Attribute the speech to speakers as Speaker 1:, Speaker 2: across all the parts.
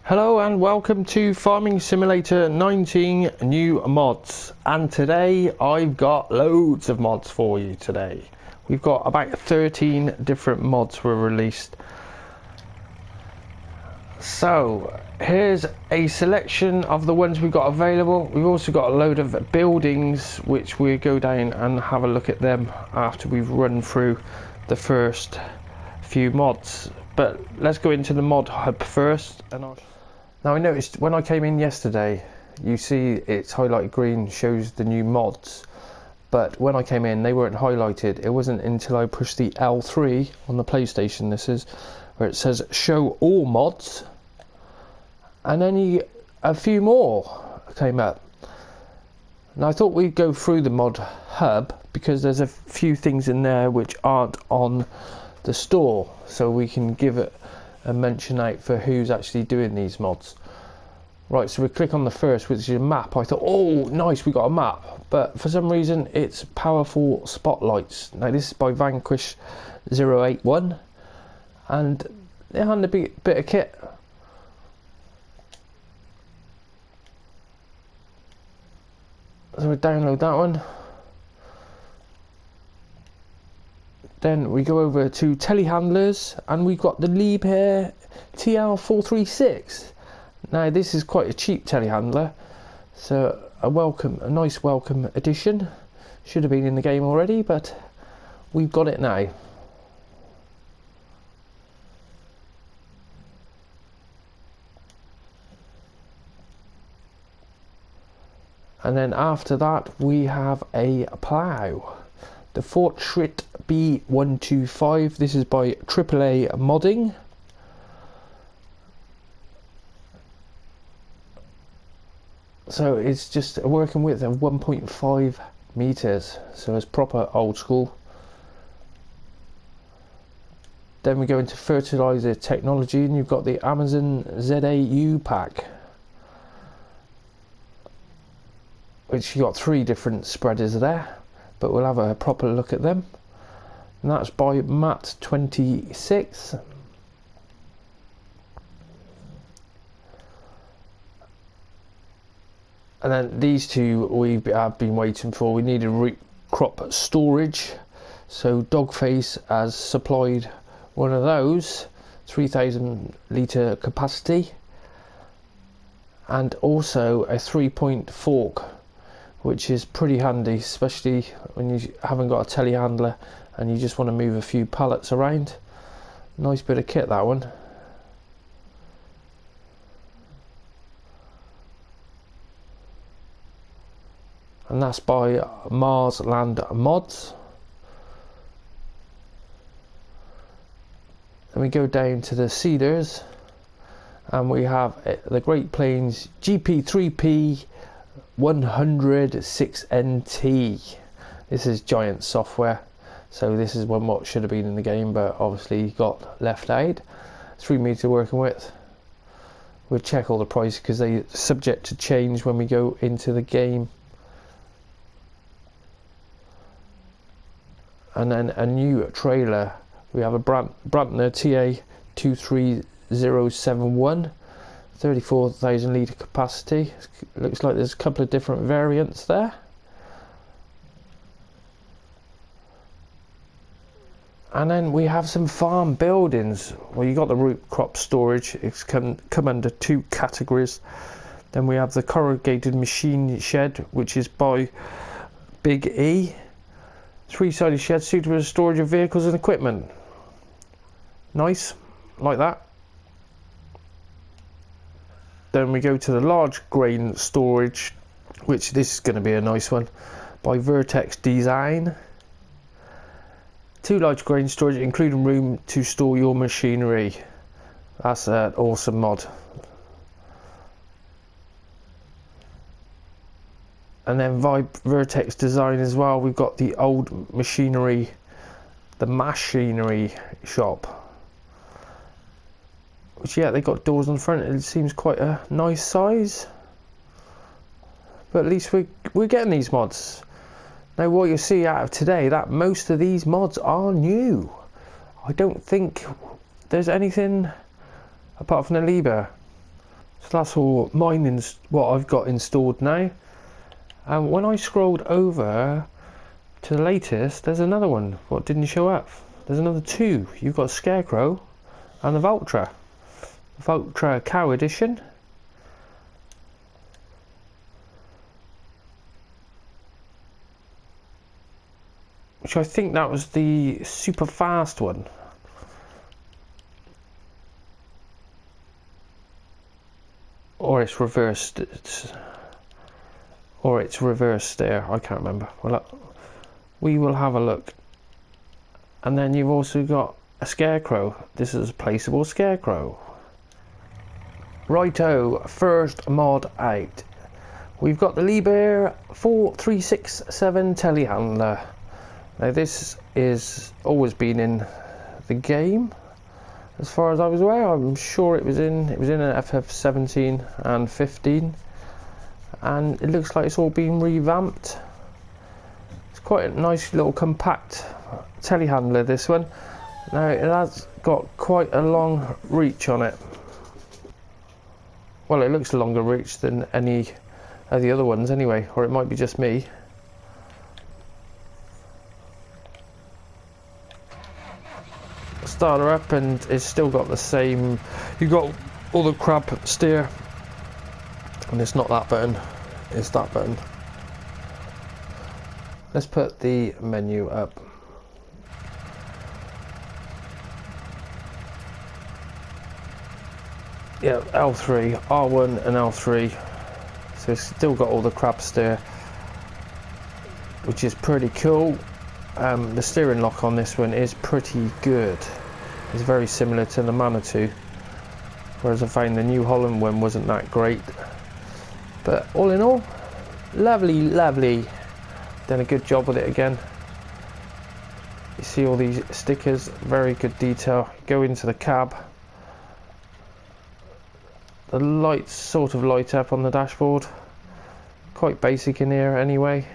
Speaker 1: Hello and welcome to Farming Simulator 19 new mods, and today I've got loads of mods for you today. We've got about 13 different mods were released. So here's a selection of the ones we've got available. We've also got a load of buildings which we'll go down and have a look at them after we've run through the first few mods. But let's go into the mod hub first. Now I noticed when I came in yesterday, you see it's highlighted green, shows the new mods, but when I came in they weren't highlighted. It wasn't until I pushed the L3 on the PlayStation, this is, where it says show all mods, and then a few more came up. Now I thought we'd go through the mod hub because there's a few things in there which aren't on the store, so we can give it a mention out for who's actually doing these mods. Right, so we click on the first, which is a map. I thought, oh nice, we got a map, but for some reason it's powerful spotlights. Now this is by Vanquish 081, and they had a bit of kit. So we download that one. Then we go over to telehandlers, and we've got the Liebherr TL436. Now this is quite a cheap telehandler, so a nice welcome addition. Should have been in the game already, but we've got it now. And then after that we have a plough. The Fortschritt B125, this is by AAA Modding. So it's just a working width of 1.5 meters, so it's proper old school. Then we go into fertilizer technology, and you've got the Amazon ZAU pack, which you got 3 different spreaders there, but we'll have a proper look at them. And that's by Matt26. And then these two we have been waiting for. We needed root crop storage, so Dogface has supplied one of those, 3,000 litre capacity, and also a 3-point fork, which is pretty handy, especially when you haven't got a telehandler and you just want to move a few pallets around. Nice bit of kit, that one. And that's by Marsland Mods. Then we go down to the Cedars, and we have the Great Plains GP3P 106NT. This is giant software, so this is one what should have been in the game, but obviously got left out. 3 meter working width. We'll check all the prices because they're subject to change when we go into the game. And then a new trailer. We have a Brantner TA23071, 34,000 litre capacity. Looks like there's a couple of different variants there. And then we have some farm buildings. Well, you got the root crop storage. It's come under 2 categories. Then we have the corrugated machine shed, which is by Big E. 3-sided shed suitable for storage of vehicles and equipment. Nice, like that. Then we go to the large grain storage, which this is going to be a nice one, by Vertex Design. 2 large grain storage, including room to store your machinery. That's an awesome mod. And then Vertex Design as well, we've got the old machinery, the machinery shop, which, yeah, they got doors on the front. It seems quite a nice size, but at least we're getting these mods. Now what you'll see out of today, that most of these mods are new. I don't think there's anything apart from the Liebherr. So that's all mine, what I've got installed now. And when I scrolled over to the latest, there's another one. What didn't show up? There's another two. You've got Scarecrow and the Vultra Cow Edition. Which I think that was the super fast one. Or it's reversed. Or it's reversed there. I can't remember. Well, we will have a look. And then you've also got a Scarecrow. This is a placeable Scarecrow. Righto, first mod out. We've got the Liebherr 4367 telehandler. Now this is always been in the game, as far as I was aware. I'm sure it was in an FF17 and 15, and it looks like it's all been revamped. It's quite a nice little compact telehandler, this one. Now it has got quite a long reach on it. Well, it looks a longer reach than any of the other ones anyway, or it might be just me. Start her up and it's still got the same, you've got all the crab steer, and it's not that button, it's that button. Let's put the menu up. Yeah, L3, R1 and L3, so it's still got all the crab steer, which is pretty cool. The steering lock on this one is pretty good. It's very similar to the Manitou, whereas I found the New Holland one wasn't that great. But all in all, lovely. Done a good job with it again. You see all these stickers, very good detail. Go into the cab. The lights sort of light up on the dashboard. Quite basic in here anyway.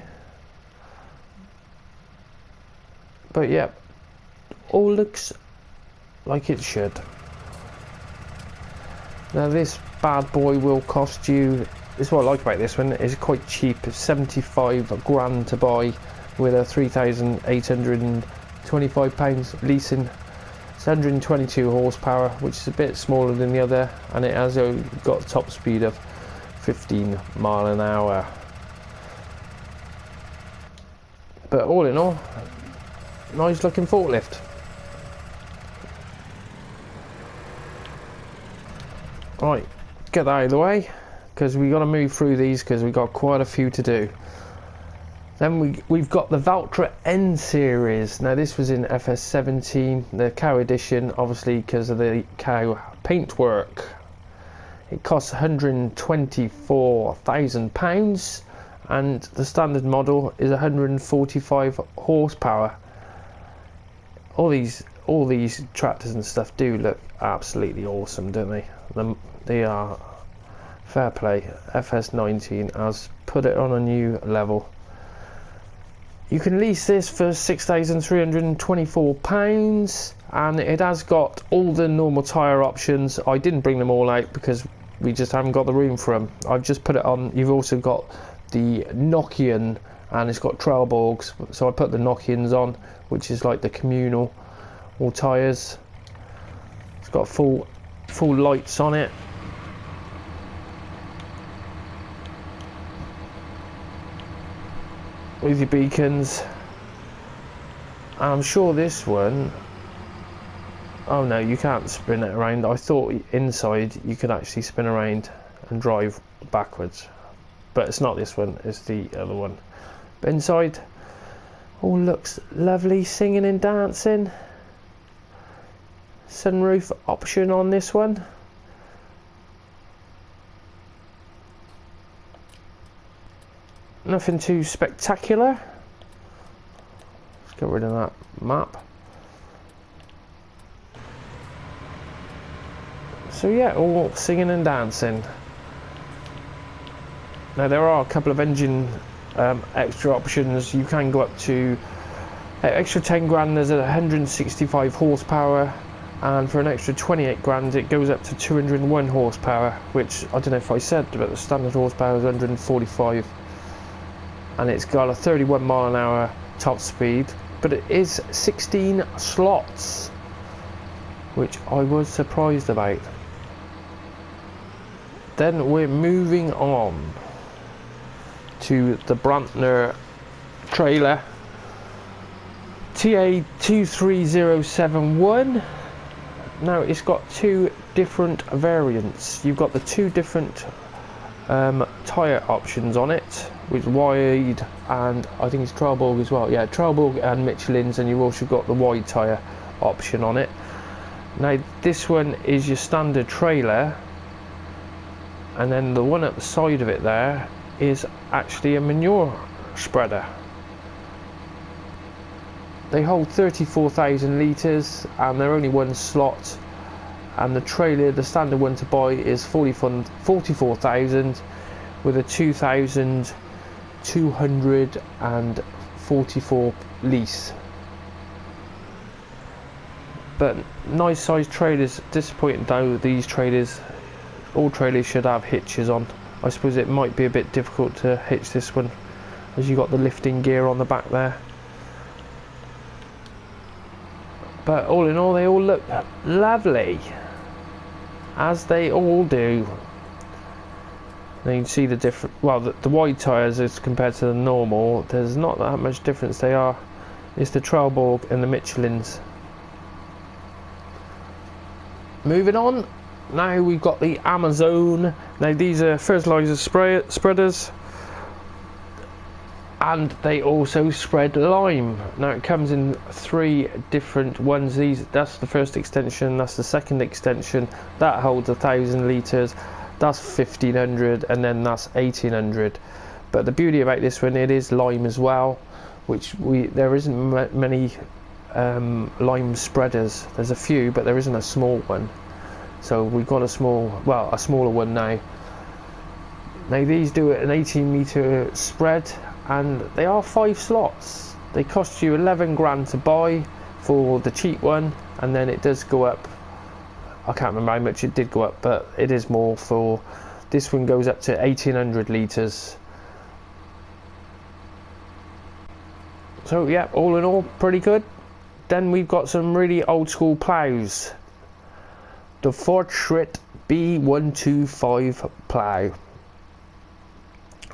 Speaker 1: But yeah, all looks like it should. Now this bad boy will cost you, this is what I like about this one, it's quite cheap. It's 75 grand to buy with a £3,825 leasing. It's 122 horsepower, which is a bit smaller than the other, and it has got a top speed of 15 mile an hour. But all in all, nice looking forklift. Right, get that out of the way, because we've got to move through these because we've got quite a few to do. Then we've got the Vultra N series. Now this was in FS17, the cow edition, obviously because of the cow paintwork. It costs £124,000, and the standard model is 145 horsepower. All these tractors and stuff do look absolutely awesome, don't they? They are fair play. FS19 has put it on a new level. You can lease this for £6,324, and it has got all the normal tyre options. I didn't bring them all out because we just haven't got the room for them. I've just put it on. You've also got the Nokian, and it's got Trailborgs, so I put the Nokians on, which is like the communal all tyres. It's got full lights on it. With your beacons. I'm sure this one, oh no, you can't spin it around. I thought inside you could actually spin around and drive backwards, but it's not this one, it's the other one. But inside all looks lovely, singing and dancing. Sunroof option on this one. Nothing too spectacular. Let's get rid of that map. So yeah, all singing and dancing. Now there are a couple of engine extra options. You can go up to extra 10 grand. There's a 165 horsepower, and for an extra 28 grand it goes up to 201 horsepower, which I don't know if I said, but the standard horsepower is 145, and it's got a 31 mile an hour top speed, but it is 16 slots, which I was surprised about. Then we're moving on to the Brantner trailer TA23071. Now it's got two different variants. You've got the two different tyre options on it, with wide and I think it's Trelleborg as well. Yeah, Trelleborg and Michelin's, and you've also got the wide tyre option on it. Now this one is your standard trailer, and then the one at the side of it there is actually a manure spreader. They hold 34,000 litres and they're only one slot, and the trailer, the standard one to buy, is 44,000 with a 2,244 lease. But nice sized trailers. Disappointing though, these trailers, all trailers should have hitches on. I suppose it might be a bit difficult to hitch this one, as you got the lifting gear on the back there. But all in all, they all look lovely, as they all do. Now you can see the different, well, the wide tyres as compared to the normal, there's not that much difference. They are, it's the Trelleborg and the Michelin's. Moving on, now we've got the Amazon. Now these are fertilizer spreaders, and they also spread lime. Now it comes in three different ones. That's the first extension, that's the second extension, that holds 1,000 litres, that's 1,500, and then that's 1,800. But the beauty about this one, it is lime as well, which there isn't many lime spreaders. There's a few, but there isn't a small one. So we've got a smaller one now. Now these do an 18 metre spread, and they are 5 slots. They cost you 11 grand to buy for the cheap one, and then it does go up. I can't remember how much it did go up, but it is more. For this one goes up to 1,800 litres. So yeah, all in all, pretty good. Then we've got some really old school ploughs. The Fortschritt B125 plough,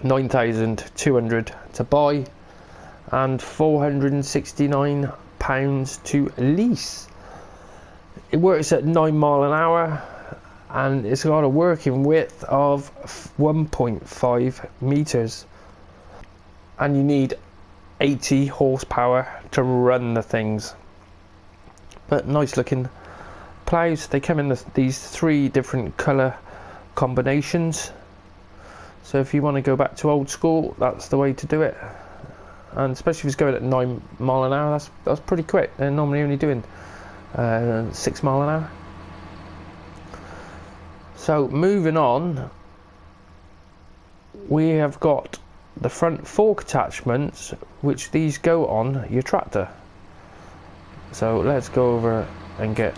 Speaker 1: 9,200 to buy and £469 to lease. It works at 9 mile an hour, and it's got a working width of 1.5 meters, and you need 80 horsepower to run the things. But nice looking ploughs. They come in these 3 different colour combinations, so if you want to go back to old school, that's the way to do it. And especially if it's going at 9 mile an hour, that's pretty quick. They're normally only doing 6 mile an hour. So moving on, we have got the front fork attachments, which these go on your tractor. So let's go over and get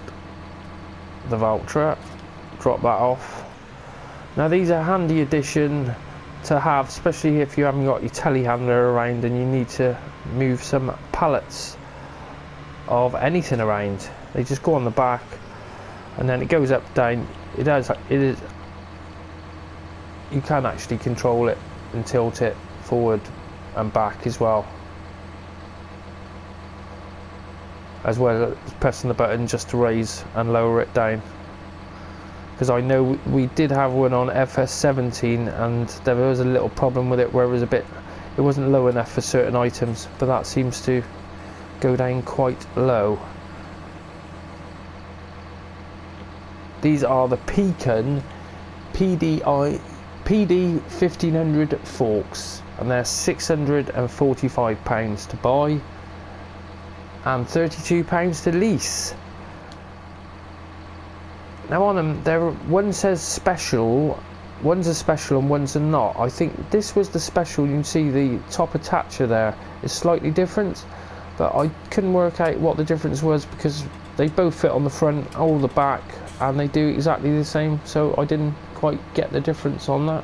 Speaker 1: the Valtra, drop that off. Now these are handy addition to have, especially if you haven't got your telehandler around and you need to move some pallets of anything around. They just go on the back, and then it goes up, down. It is. You can actually control it and tilt it forward and back as well as pressing the button just to raise and lower it down. Because I know we did have one on FS17 and there was a little problem with it where it wasn't low enough for certain items, but that seems to go down quite low. These are the Pecan PD 1500 forks, and they're £645 to buy and £32 to lease. Now on them, one says special, one's a special and one's a not. I think this was the special. You can see the top attacher there is slightly different, but I couldn't work out what the difference was, because they both fit on the front or the back, and they do exactly the same, so I didn't quite get the difference on that.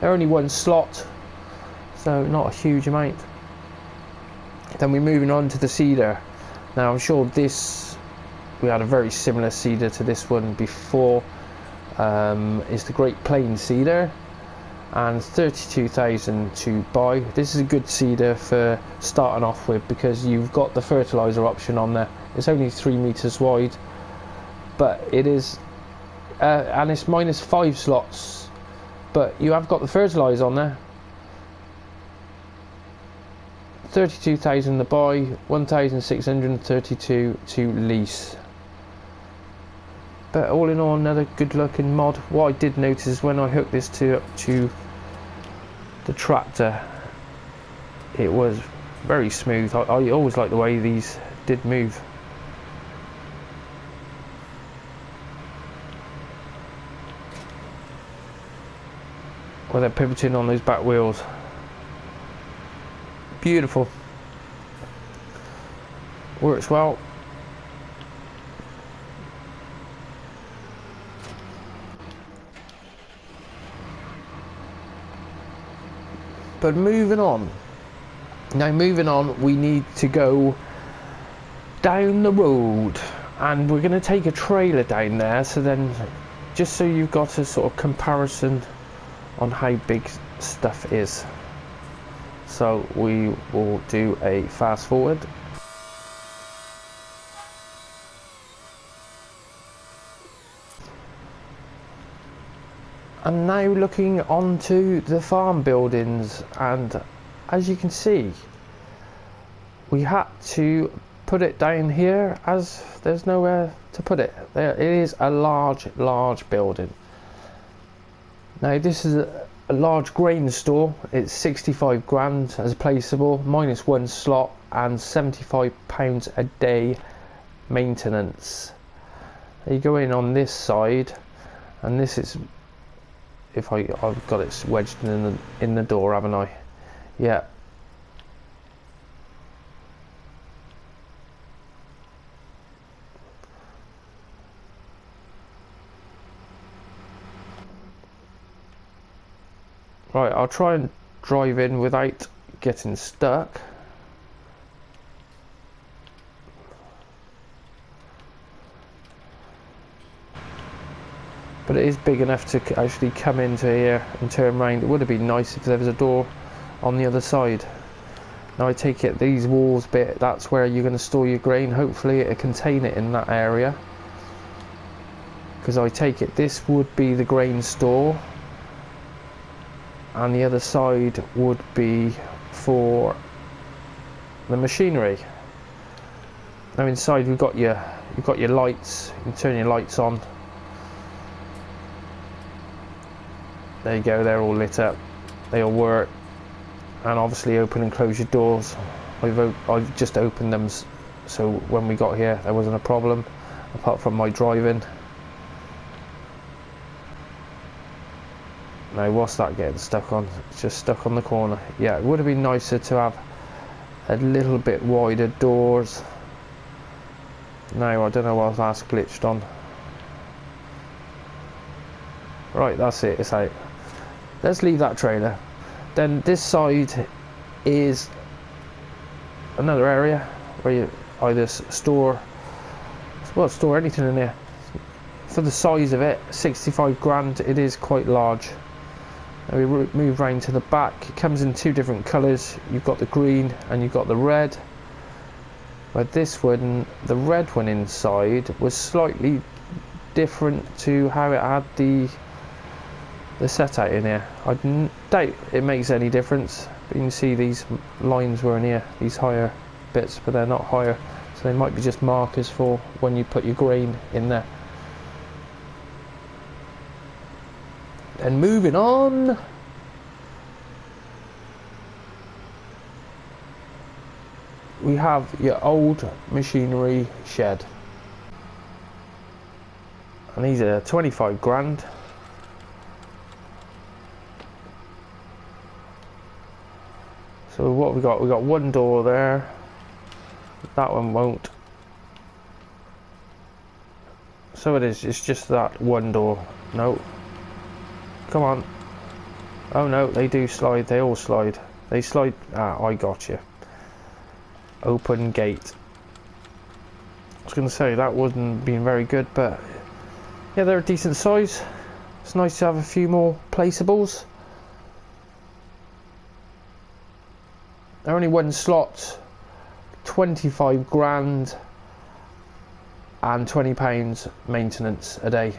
Speaker 1: They're only one slot, so not a huge amount. Then we're moving on to the cedar. Now I'm sure we had a very similar cedar to this one before. It's the Great Plains cedar, and 32,000 to buy. This is a good cedar for starting off with, because you've got the fertilizer option on there. It's only 3 meters wide, but it is and it's -5 slots, but you have got the fertilizer on there. 32,000 to buy, 1,632 to lease. But all in all, another good looking mod. What I did notice is when I hooked this to the tractor, it was very smooth. I always like the way these did move. Well, they're pivoting on those back wheels. Beautiful. Works well. But moving on. Now moving on, we need to go down the road, and we're going to take a trailer down there, so then just so you've got a sort of comparison on how big stuff is. So we will do a fast forward. And now looking onto the farm buildings, and as you can see, we had to put it down here as there's nowhere to put it. There it is, a large building. Now this is a large grain store. It's 65 grand as a placeable, -1 slot, and £75 a day maintenance. You go in on this side, and this is, if I've got it wedged in the door, haven't I? Yeah. Right, I'll try and drive in without getting stuck. But it is big enough to actually come into here and turn around. It would have been nice if there was a door on the other side. Now I take it these walls bit, that's where you're going to store your grain. Hopefully it'll contain it in that area, because I take it this would be the grain store, and the other side would be for the machinery. Now inside you've got your lights. You can turn your lights on. There you go, they're all lit up, they all work. And obviously open and close your doors. I've just opened them, so when we got here there wasn't a problem, apart from my driving. Now what's that getting stuck on? It's just stuck on the corner. Yeah, it would have been nicer to have a little bit wider doors. Now I don't know what that's glitched on. Right, that's it, it's out. Let's leave that trailer. Then this side is another area where you either store anything in there. For the size of it, 65 grand, it is quite large. Now we move round to the back. It comes in two different colours. You've got the green and you've got the red. But this one, the red one inside, was slightly different to how it had the set out in here. I doubt it makes any difference, but you can see these lines were in here, these higher bits, but they're not higher, so they might be just markers for when you put your grain in there. And moving on, we have your old machinery shed, and these are 25 grand. So what we got one door there, that one won't. So it is. It's just that one door. No. Come on. Oh no, they do slide. They all slide. They slide. Ah, I got you. Open gate. I was going to say that wasn't being very good, but yeah, they're a decent size. It's nice to have a few more placeables. They're only one slot, 25 grand and £20 maintenance a day.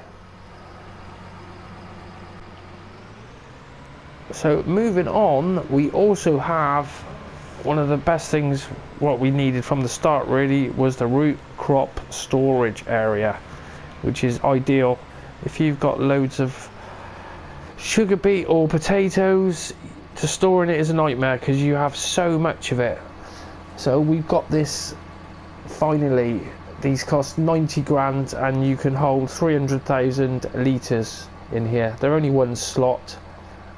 Speaker 1: So moving on, we also have one of the best things what we needed from the start really was the root crop storage area, which is ideal if you've got loads of sugar beet or potatoes. To storing it is a nightmare because you have so much of it. So we've got this finally. These cost 90 grand and you can hold 300,000 litres in here. They're only one slot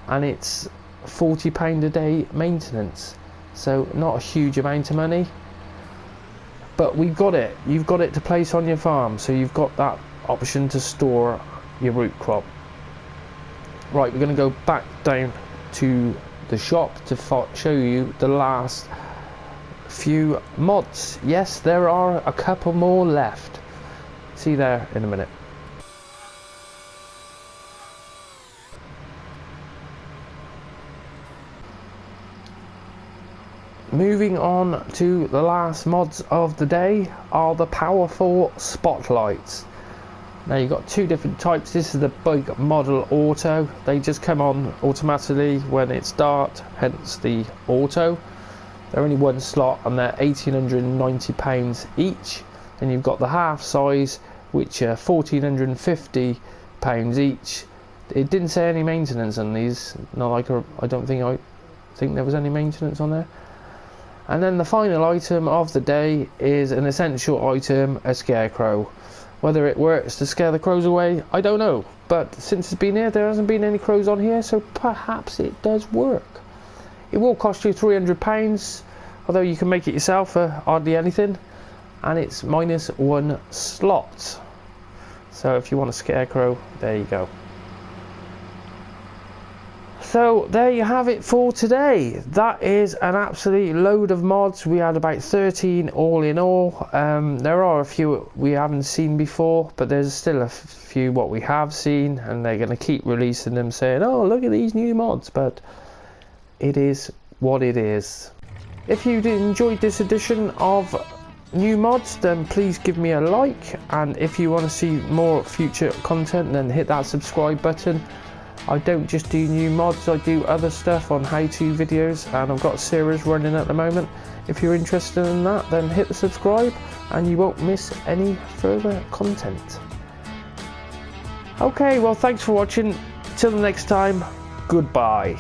Speaker 1: and it's £40 a day maintenance. So not a huge amount of money, but we've got it. You've got it to place on your farm, so you've got that option to store your root crop. Right, we're going to go back down to the shop to show you the last few mods. Yes, there are a couple more left. See you there in a minute. Moving on to the last mods of the day are the powerful spotlights. Now you've got two different types. This is the bike model auto. They just come on automatically when it's dark, hence the auto. They're only one slot and they're £1,890 each. Then you've got the half size, which are £1,450 each. It didn't say any maintenance on these. Not like I don't think there was any maintenance on there. And then the final item of the day is an essential item, a scarecrow. Whether it works to scare the crows away, I don't know. But since it's been here, there hasn't been any crows on here, so perhaps it does work. It will cost you £300, although you can make it yourself for hardly anything. And it's -1 slot. So if you want a scarecrow, there you go. So there you have it for today. That is an absolute load of mods. We had about 13 all in all. There are a few we haven't seen before, but there's still a few what we have seen, and they're going to keep releasing them saying, oh, look at these new mods, but it is what it is. If you enjoyed this edition of new mods, then please give me a like, and if you want to see more future content, then hit that subscribe button. I don't just do new mods, I do other stuff on how-to videos, and I've got a series running at the moment. If you're interested in that, then hit the subscribe and you won't miss any further content. Okay, well, thanks for watching. Till the next time, goodbye.